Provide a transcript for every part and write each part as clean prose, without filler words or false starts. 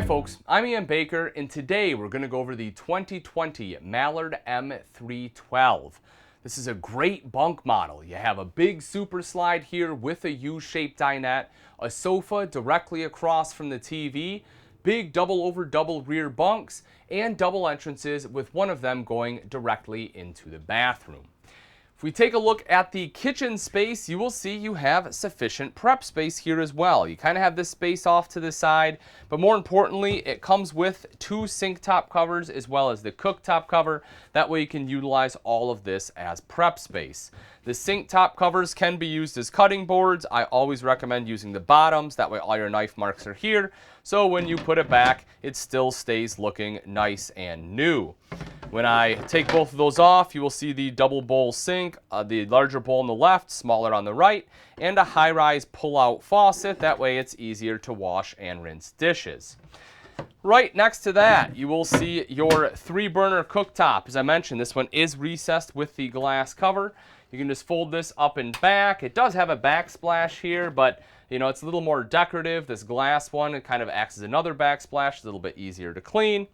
Hi folks, I'm Ian Baker, and today we're going to go over the 2020 Mallard M312. This is a great bunk model. You have a big super slide here with a U-shaped dinette, a sofa directly across from the TV, big double over double rear bunks, and double entrances with one of them going directly into the bathroom. If we take a look at the kitchen space, you will see you have sufficient prep space here as well. You kind of have this space off to the side, but more importantly, it comes with two sink top covers as well as the cooktop cover. That way you can utilize all of this as prep space. The sink top covers can be used as cutting boards. I always recommend using the bottoms. That way all your knife marks are here. So when you put it back, it still stays looking nice and new. When I take both of those off, you will see the double bowl sink, the larger bowl on the left, smaller on the right, and a high-rise pull-out faucet. That way it's easier to wash and rinse dishes. Right next to that, you will see your 3-burner cooktop. As I mentioned, this one is recessed with the glass cover. You can just fold this up and back. It does have a backsplash here, but you know, it's a little more decorative. This glass one, it kind of acts as another backsplash. It's a little bit easier to clean.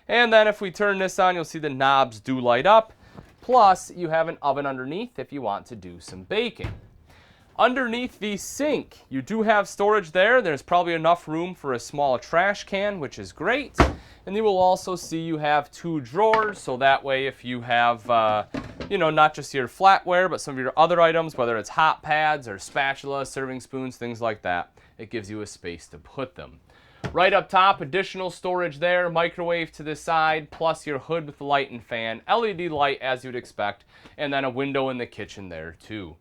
And then if we turn this on, you'll see the knobs do light up. Plus, you have an oven underneath if you want to do some baking. Underneath the sink, you do have storage there. There's probably enough room for a small trash can, which is great. And you will also see you have 2 drawers, so that way if you have, you know, not just your flatware, but some of your other items, whether it's hot pads or spatulas, serving spoons, things like that, it gives you a space to put them. Right up top, additional storage there, microwave to the side, plus your hood with the light and fan, LED light as you'd expect, and then a window in the kitchen there too.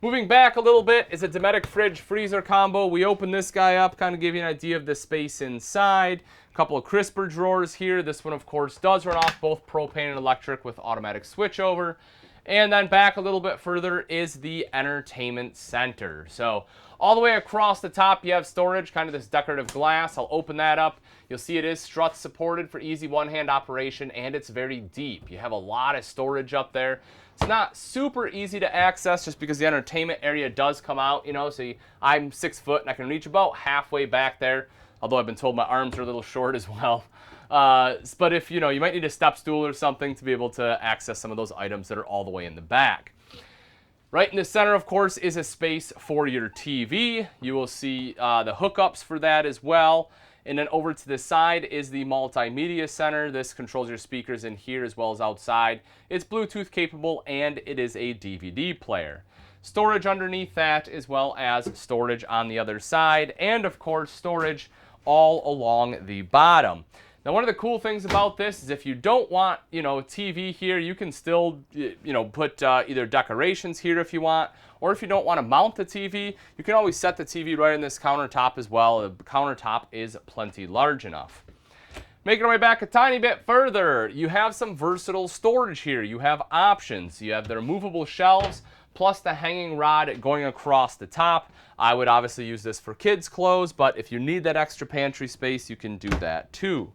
Moving back a little bit is a Dometic fridge freezer combo. We open this guy up, kind of give you an idea of the space inside. A couple of crisper drawers here. This one, of course, does run off both propane and electric with automatic switchover. And then back a little bit further is the entertainment center. So all the way across the top, you have storage, kind of this decorative glass. I'll open that up. You'll see it is strut supported for easy one-hand operation, and it's very deep. You have a lot of storage up there. It's not super easy to access just because the entertainment area does come out, you know, so I'm 6 foot and I can reach about halfway back there, although I've been told my arms are a little short as well. But if, you know, you might need a step stool or something to be able to access some of those items that are all the way in the back. Right in the center, of course, is a space for your TV. You will see the hookups for that as well. And then over to the side is the multimedia center. This controls your speakers in here as well as outside. It's Bluetooth capable and it is a DVD player. Storage underneath that as well as storage on the other side. And of course, storage all along the bottom. Now, one of the cool things about this is if you don't want, you know, TV here, you can still, you know, put either decorations here if you want, or if you don't want to mount the TV, you can always set the TV right in this countertop as well. The countertop is plenty large enough. Making our way back a tiny bit further, you have some versatile storage here. You have options. You have the removable shelves, plus the hanging rod going across the top. I would obviously use this for kids' clothes, but if you need that extra pantry space, you can do that too.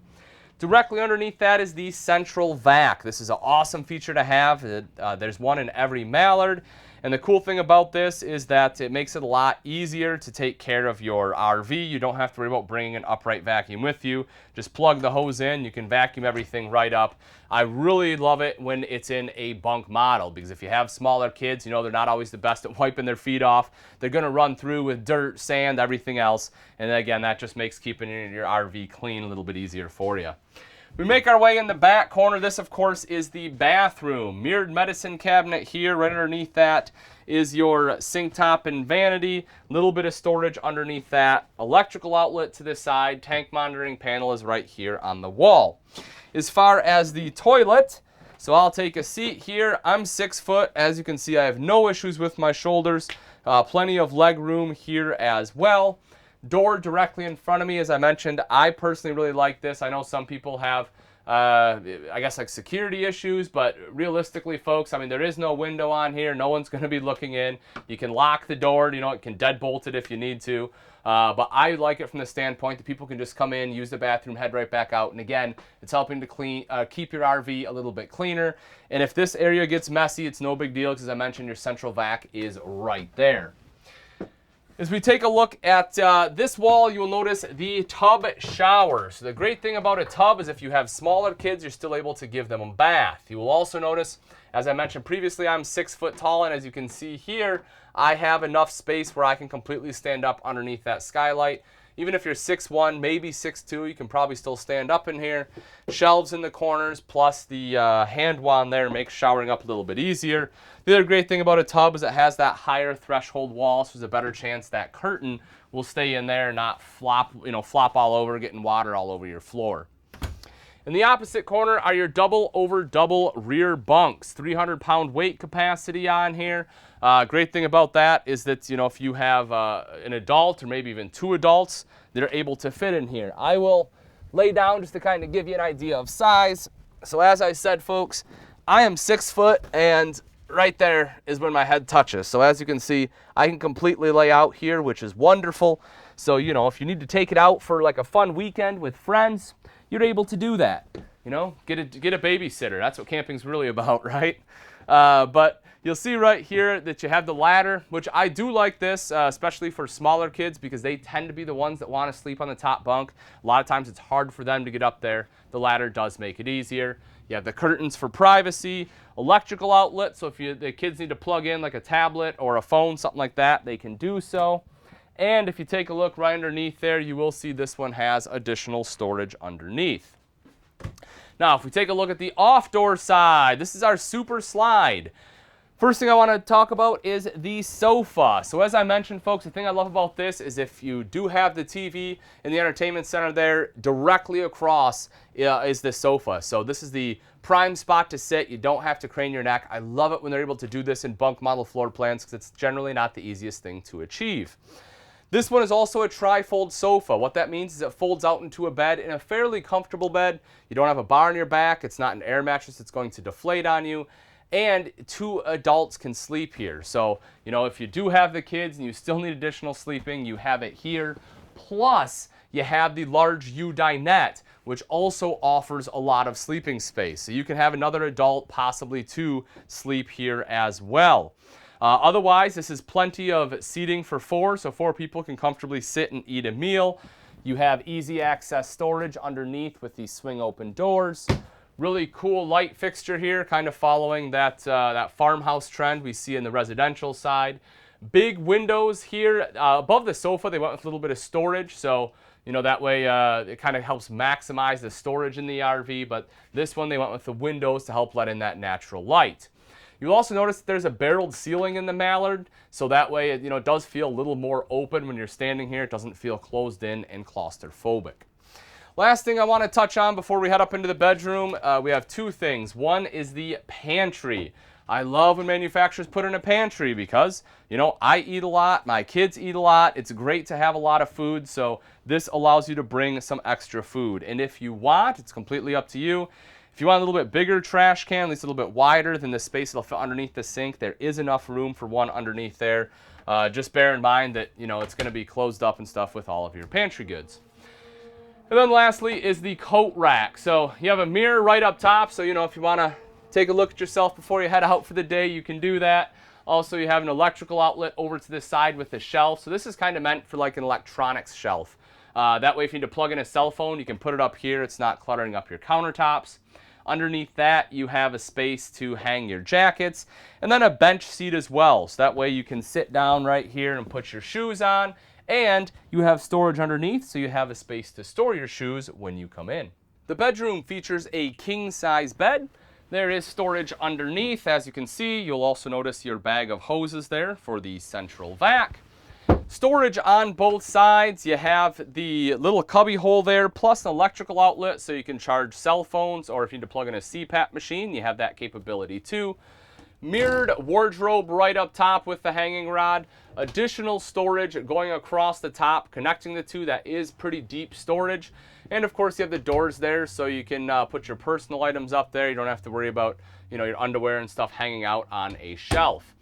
Directly underneath that is the central vac. This is an awesome feature to have. There's one in every Mallard. And the cool thing about this is that it makes it a lot easier to take care of your RV. You don't have to worry about bringing an upright vacuum with you. Just plug the hose in. You can vacuum everything right up. I really love it when it's in a bunk model because if you have smaller kids, you know they're not always the best at wiping their feet off. They're going to run through with dirt, sand, everything else. And again, that just makes keeping your RV clean a little bit easier for you. We make our way in the back corner. This, of course, is the bathroom. Mirrored medicine cabinet here. Right underneath that is your sink top and vanity. A little bit of storage underneath that. Electrical outlet to the side. Tank monitoring panel is right here on the wall. As far as the toilet, so I'll take a seat here. I'm 6 foot. As you can see, I have no issues with my shoulders. Plenty of leg room here as well. Door directly in front of me. As I mentioned, I personally really like this. I know some people have, I guess, like security issues, but realistically, folks, I mean, there is no window on here. No one's going to be looking in. You can lock the door. You know, it can deadbolt it if you need to. But I like it from the standpoint that people can just come in, use the bathroom, head right back out. And again, it's helping to keep your RV a little bit cleaner. And if this area gets messy, it's no big deal because, as I mentioned, your central vac is right there. As we take a look at this wall, you will notice the tub shower. So the great thing about a tub is if you have smaller kids, you're still able to give them a bath. You will also notice, as I mentioned previously, I'm 6 foot tall, and as you can see here, I have enough space where I can completely stand up underneath that skylight. Even if you're 6'1", maybe 6'2", you can probably still stand up in here. Shelves in the corners, plus the hand wand there makes showering up a little bit easier. The other great thing about a tub is it has that higher threshold wall, so there's a better chance that curtain will stay in there and not flop all over, getting water all over your floor. In the opposite corner are your double over double rear bunks, 300-pound weight capacity on here. Great thing about that is that, if you have an adult or maybe even 2 adults, they're able to fit in here. I will lay down just to kind of give you an idea of size. So as I said, folks, I am 6 foot, and right there is when my head touches. So as you can see, I can completely lay out here, which is wonderful. So, if you need to take it out for like a fun weekend with friends, you're able to do that. Get a babysitter. That's what camping's really about, right? But you'll see right here that you have the ladder, which I do like this, especially for smaller kids, because they tend to be the ones that want to sleep on the top bunk. A lot of times it's hard for them to get up there. The ladder does make it easier. You have the curtains for privacy, electrical outlet, so if the kids need to plug in like a tablet or a phone, something like that, they can do so. And if you take a look right underneath there, you will see this one has additional storage underneath. Now, if we take a look at the off-door side, this is our super slide. First thing I want to talk about is the sofa. So as I mentioned, folks, the thing I love about this is if you do have the TV in the entertainment center there, directly across is the sofa. So this is the prime spot to sit. You don't have to crane your neck. I love it when they're able to do this in bunk model floor plans because it's generally not the easiest thing to achieve. This one is also a tri-fold sofa. What that means is it folds out into a bed, in a fairly comfortable bed. You don't have a bar on your back. It's not an air mattress that's going to deflate on you. And 2 adults can sleep here. So, if you do have the kids and you still need additional sleeping, you have it here. Plus, you have the large U-dinette, which also offers a lot of sleeping space. So you can have another adult, possibly 2, sleep here as well. Otherwise, this is plenty of seating for 4, so 4 people can comfortably sit and eat a meal. You have easy access storage underneath with these swing open doors. Really cool light fixture here, kind of following that farmhouse trend we see in the residential side. Big windows here. Above the sofa, they went with a little bit of storage, so that way it kind of helps maximize the storage in the RV, but this one they went with the windows to help let in that natural light. You'll also notice that there's a barreled ceiling in the Mallard, so that way it does feel a little more open when you're standing here. It doesn't feel closed in and claustrophobic. Last thing I want to touch on before we head up into the bedroom, we have 2 things. One is the pantry. I love when manufacturers put in a pantry because, I eat a lot, my kids eat a lot. It's great to have a lot of food, so this allows you to bring some extra food. And if you want, it's completely up to you. If you want a little bit bigger trash can, at least a little bit wider than the space that'll fit underneath the sink, there is enough room for one underneath there. Just bear in mind that, it's going to be closed up and stuff with all of your pantry goods. And then lastly is the coat rack. So you have a mirror right up top, so if you want to take a look at yourself before you head out for the day, you can do that. Also, you have an electrical outlet over to this side with the shelf. So this is kind of meant for like an electronics shelf. That way if you need to plug in a cell phone, you can put it up here. It's not cluttering up your countertops. Underneath that, you have a space to hang your jackets, and then a bench seat as well. So that way you can sit down right here and put your shoes on, and you have storage underneath, so you have a space to store your shoes when you come in. The bedroom features a king-size bed. There is storage underneath. As you can see, you'll also notice your bag of hoses there for the central vac. Storage on both sides. You have the little cubby hole there, plus an electrical outlet so you can charge cell phones, or if you need to plug in a CPAP machine, you have that capability too. Mirrored wardrobe right up top with the hanging rod. Additional storage going across the top, connecting the 2. That is pretty deep storage. And of course you have the doors there so you can put your personal items up there. You don't have to worry about your underwear and stuff hanging out on a shelf.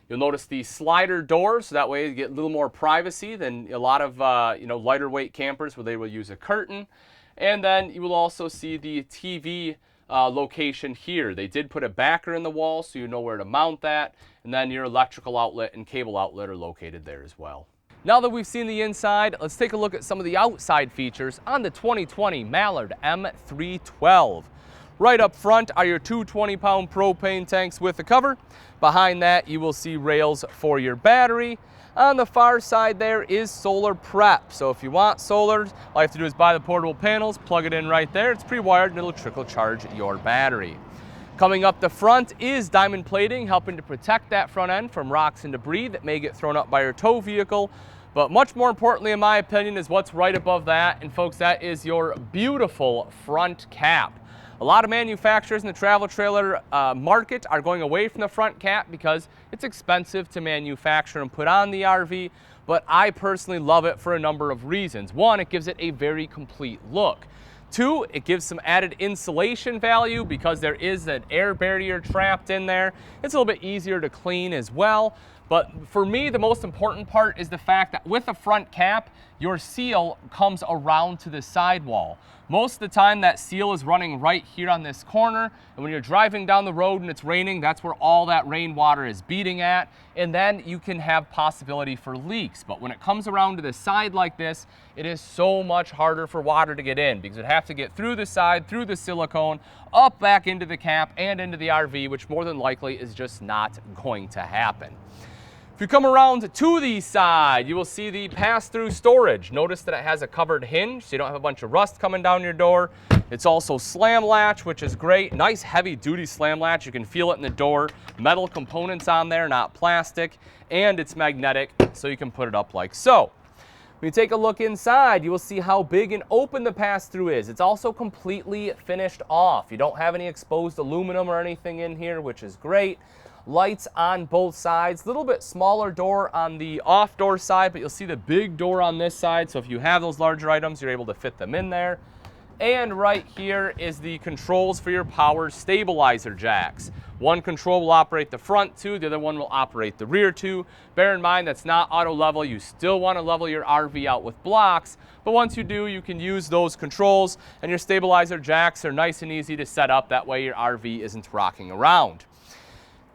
You'll notice the slider doors, so that way you get a little more privacy than a lot of lighter weight campers where they will use a curtain. And then you will also see the TV location here. They did put a backer in the wall so you know where to mount that, and then your electrical outlet and cable outlet are located there as well. Now that we've seen the inside, let's take a look at some of the outside features on the 2020 Mallard M312. Right up front are your two 20-pound propane tanks with a cover. Behind that, you will see rails for your battery. On the far side there is solar prep. So if you want solar, all you have to do is buy the portable panels, plug it in right there. It's pre-wired and it'll trickle charge your battery. Coming up the front is diamond plating, helping to protect that front end from rocks and debris that may get thrown up by your tow vehicle. But much more importantly, in my opinion, is what's right above that. And folks, that is your beautiful front cap. A lot of manufacturers in the travel trailer market are going away from the front cap because it's expensive to manufacture and put on the RV, but I personally love it for a number of reasons. One, it gives it a very complete look. Two, it gives some added insulation value because there is an air barrier trapped in there. It's a little bit easier to clean as well. But for me, the most important part is the fact that with the front cap, your seal comes around to the sidewall. Most of the time that seal is running right here on this corner, and when you're driving down the road and it's raining, that's where all that rainwater is beating at, and then you can have possibility for leaks. But when it comes around to the side like this, it is so much harder for water to get in because it'd have to get through the side, through the silicone, up back into the cap and into the RV, which more than likely is just not going to happen. If you come around to the side, you will see the pass-through storage. Notice that it has a covered hinge, so you don't have a bunch of rust coming down your door. It's also slam latch, which is great. Nice heavy-duty slam latch. You can feel it in the door. Metal components on there, not plastic. And it's magnetic, so you can put it up like so. When you take a look inside, you will see how big and open the pass-through is. It's also completely finished off. You don't have any exposed aluminum or anything in here, which is great. Lights on both sides, a little bit smaller door on the off door side, but you'll see the big door on this side. So if you have those larger items, you're able to fit them in there. And right here is the controls for your power stabilizer jacks. One control will operate the front two, the other one will operate the rear two. Bear in mind that's not auto level. You still want to level your RV out with blocks, but once you do, you can use those controls, and your stabilizer jacks are nice and easy to set up. That way your RV isn't rocking around.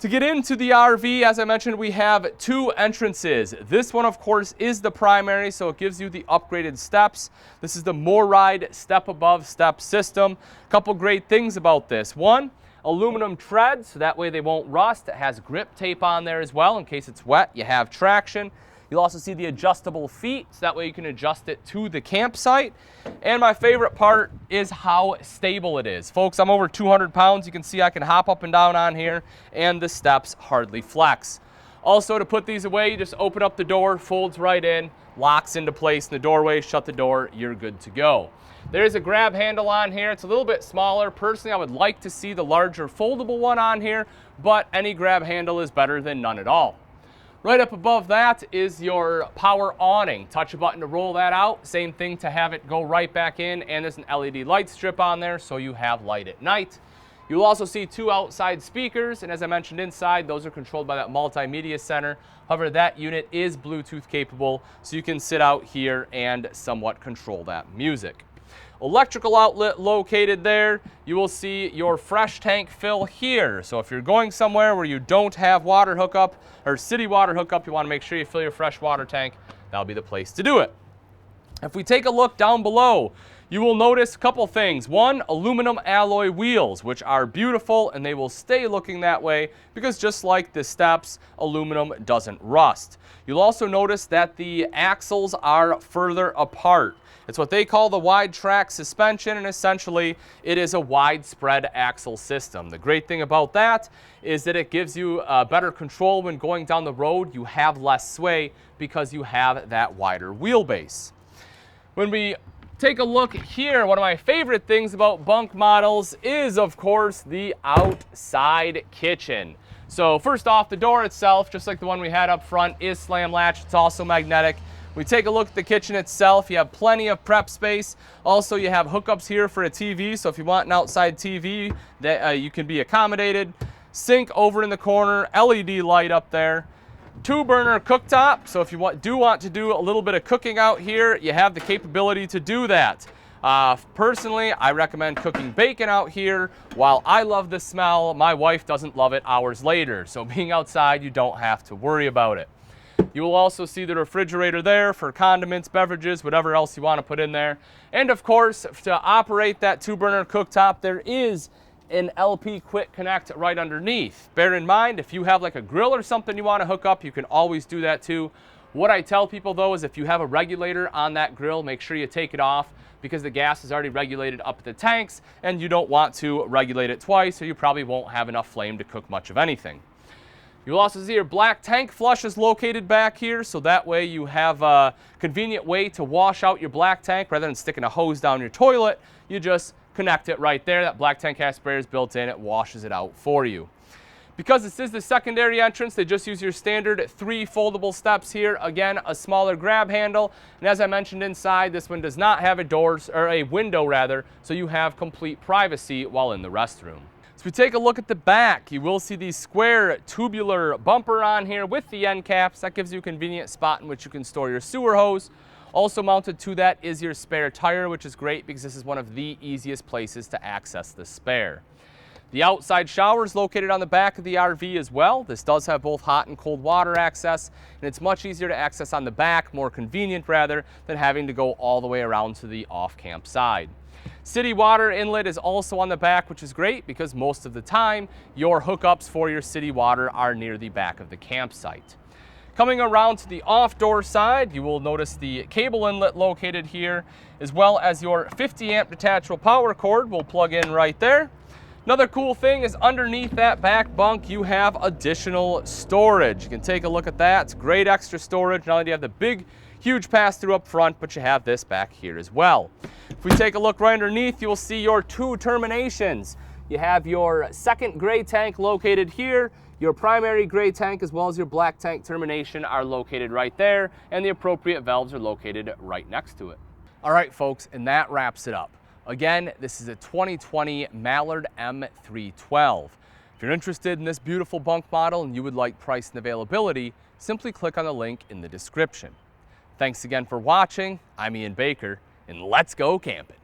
To get into the RV, as I mentioned, we have two entrances. This one, of course, is the primary, so it gives you the upgraded steps. This is the MORride step above step system. A couple great things about this. One, aluminum treads, so that way they won't rust. It has grip tape on there as well in case it's wet. You have traction. You'll also see the adjustable feet, so that way you can adjust it to the campsite. And my favorite part is how stable it is. Folks, I'm over 200 pounds. You can see I can hop up and down on here, and the steps hardly flex. Also, to put these away, you just open up the door, folds right in, locks into place in the doorway, shut the door, you're good to go. There is a grab handle on here. It's a little bit smaller. Personally, I would like to see the larger foldable one on here, but any grab handle is better than none at all. Right up above that is your power awning. Touch a button to roll that out. Same thing to have it go right back in, and there's an LED light strip on there so you have light at night. You'll also see two outside speakers, and as I mentioned inside, those are controlled by that multimedia center. However, that unit is Bluetooth capable, so you can sit out here and somewhat control that music. Electrical outlet located there. You will see your fresh tank fill here. So if you're going somewhere where you don't have water hookup or city water hookup, you want to make sure you fill your fresh water tank. That'll be the place to do it. If we take a look down below, you will notice a couple things. One, aluminum alloy wheels, which are beautiful, and they will stay looking that way because just like the steps, aluminum doesn't rust. You'll also notice that the axles are further apart. It's what they call the wide track suspension, and essentially it is a widespread axle system. The great thing about that is that it gives you better control when going down the road. You have less sway because you have that wider wheelbase. When we take a look here, one of my favorite things about bunk models is, of course, the outside kitchen. So first off, the door itself, just like the one we had up front, is slam latch. It's also magnetic. We take a look at the kitchen itself. You have plenty of prep space. Also, you have hookups here for a TV, so if you want an outside TV, that you can be accommodated. Sink over in the corner, LED light up there. 2-burner cooktop, so if you do want to do a little bit of cooking out here, you have the capability to do that. Personally, I recommend cooking bacon out here. While I love the smell, my wife doesn't love it hours later, so being outside, you don't have to worry about it. You will also see the refrigerator there for condiments, beverages, whatever else you want to put in there. And of course, to operate that 2-burner cooktop, there is an LP quick connect right underneath. Bear in mind, if you have like a grill or something you want to hook up, you can always do that too. What I tell people though is if you have a regulator on that grill, make sure you take it off, because the gas is already regulated up at the tanks and you don't want to regulate it twice, so you probably won't have enough flame to cook much of anything. You'll also see your black tank flush is located back here, so that way you have a convenient way to wash out your black tank. Rather than sticking a hose down your toilet, you just connect it right there. That black tank has sprayers built in, it washes it out for you. Because this is the secondary entrance, they just use your standard 3 foldable steps here. Again, a smaller grab handle. And as I mentioned inside, this one does not have a window rather, so you have complete privacy while in the restroom. So if we take a look at the back, you will see the square tubular bumper on here with the end caps. That gives you a convenient spot in which you can store your sewer hose. Also mounted to that is your spare tire, which is great because this is one of the easiest places to access the spare. The outside shower is located on the back of the RV as well. This does have both hot and cold water access, and it's much easier to access on the back, more convenient rather, than having to go all the way around to the off-camp side. City water inlet is also on the back, which is great because most of the time your hookups for your city water are near the back of the campsite. Coming around to the off-door side, you will notice the cable inlet located here, as well as your 50 amp detachable power cord will plug in right there. Another cool thing is underneath that back bunk, you have additional storage. You can take a look at that. It's great extra storage. Not only do you have the big, huge pass-through up front, but you have this back here as well. If we take a look right underneath, you will see your 2 terminations. You have your second gray tank located here. Your primary gray tank as well as your black tank termination are located right there, and the appropriate valves are located right next to it. All right, folks, and that wraps it up. Again, this is a 2020 Mallard M312. If you're interested in this beautiful bunk model and you would like price and availability, simply click on the link in the description. Thanks again for watching. I'm Ian Baker, and let's go camping.